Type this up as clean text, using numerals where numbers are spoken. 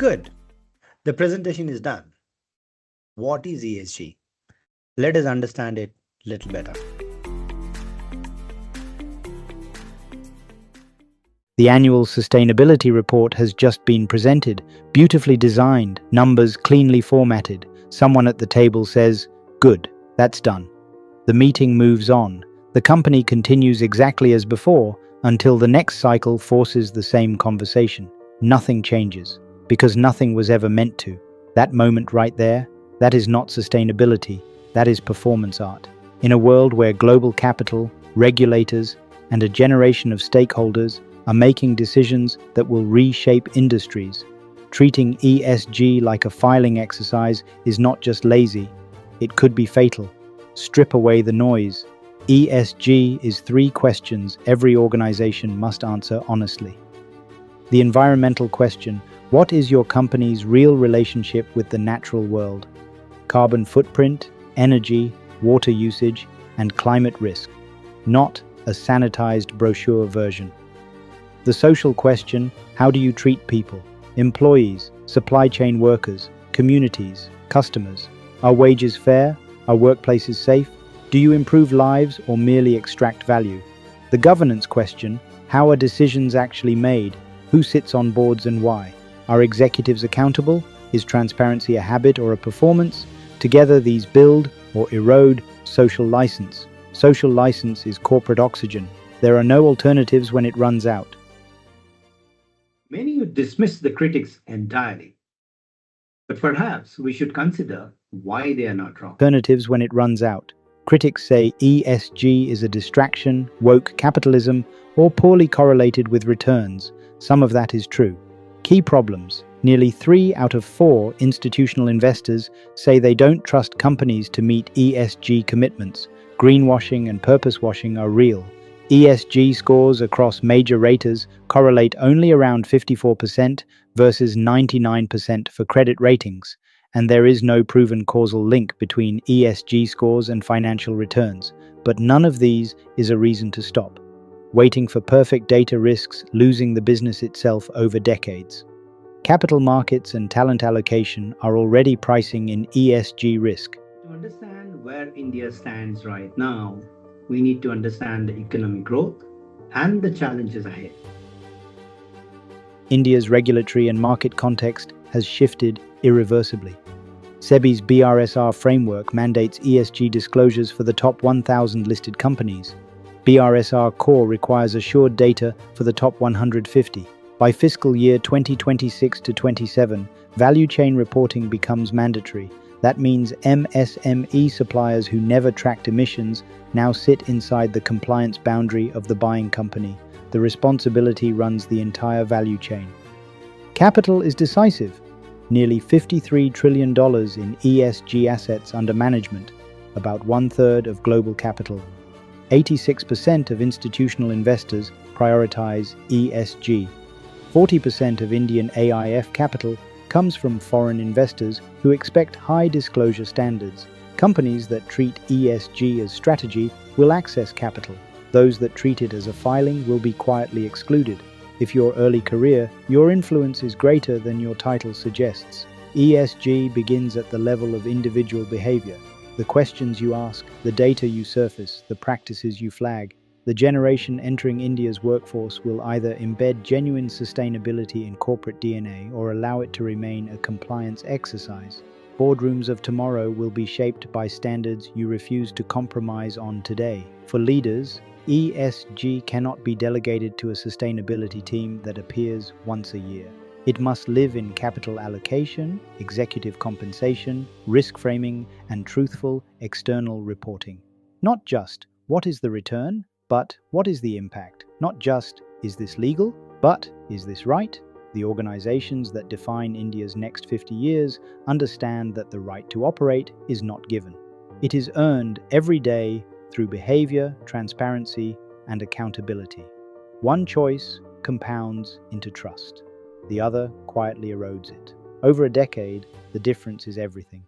Good. The presentation is done. What is ESG? Let us understand it a little better. The annual sustainability report has just been presented, beautifully designed, numbers cleanly formatted. Someone at the table says, "Good, that's done." The meeting moves on. The company continues exactly as before until the next cycle forces the same conversation. Nothing changes, because nothing was ever meant to. That moment right there, that is not sustainability, that is performance art. In a world where global capital, regulators, and a generation of stakeholders are making decisions that will reshape industries, treating ESG like a filing exercise is not just lazy, it could be fatal. Strip away the noise. ESG is 3 questions every organization must answer honestly. The environmental question: what is your company's real relationship with the natural world? Carbon footprint, energy, water usage, and climate risk, not a sanitized brochure version. The social question: how do you treat people, employees, supply chain workers, communities, customers? Are wages fair? Are workplaces safe? Do you improve lives or merely extract value? The governance question: how are decisions actually made? Who sits on boards and why? Are executives accountable? Is transparency a habit or a performance? Together these build or erode social license. Social license is corporate oxygen. There are no alternatives when it runs out. Many would dismiss the critics entirely, but perhaps we should consider why they are not wrong. Alternatives when it runs out. Critics say ESG is a distraction, woke capitalism, or poorly correlated with returns. Some of that is true. Key problems. Nearly 3 out of 4 institutional investors say they don't trust companies to meet ESG commitments. Greenwashing and purpose washing are real. ESG scores across major raters correlate only around 54% versus 99% for credit ratings, and there is no proven causal link between ESG scores and financial returns. But none of these is a reason to stop. Waiting for perfect data risks losing the business itself over decades. Capital markets and talent allocation are already pricing in ESG risk. To understand where India stands right now, we need to understand the economic growth and the challenges ahead. India's regulatory and market context has shifted irreversibly. SEBI's BRSR framework mandates ESG disclosures for the top 1,000 listed companies. BRSR Core requires assured data for the top 150. By fiscal year 2026 to 27, value chain reporting becomes mandatory. That means MSME suppliers who never tracked emissions now sit inside the compliance boundary of the buying company. The responsibility runs the entire value chain. Capital is decisive. Nearly $53 trillion in ESG assets under management, about 1/3 of global capital. 86% of institutional investors prioritize ESG. 40% of Indian AIF capital comes from foreign investors who expect high disclosure standards. Companies that treat ESG as strategy will access capital. Those that treat it as a filing will be quietly excluded. If your early career, your influence is greater than your title suggests. ESG begins at the level of individual behavior. The questions you ask, the data you surface, the practices you flag. The generation entering India's workforce will either embed genuine sustainability in corporate DNA or allow it to remain a compliance exercise. Boardrooms of tomorrow will be shaped by standards you refuse to compromise on today. For leaders, ESG cannot be delegated to a sustainability team that appears once a year. It must live in capital allocation, executive compensation, risk framing, and truthful external reporting. Not just, what is the return? But what is the impact? Not just, is this legal? But, is this right? The organizations that define India's next 50 years understand that the right to operate is not given. It is earned every day through behavior, transparency, and accountability. One choice compounds into trust. The other quietly erodes it. Over a decade, the difference is everything.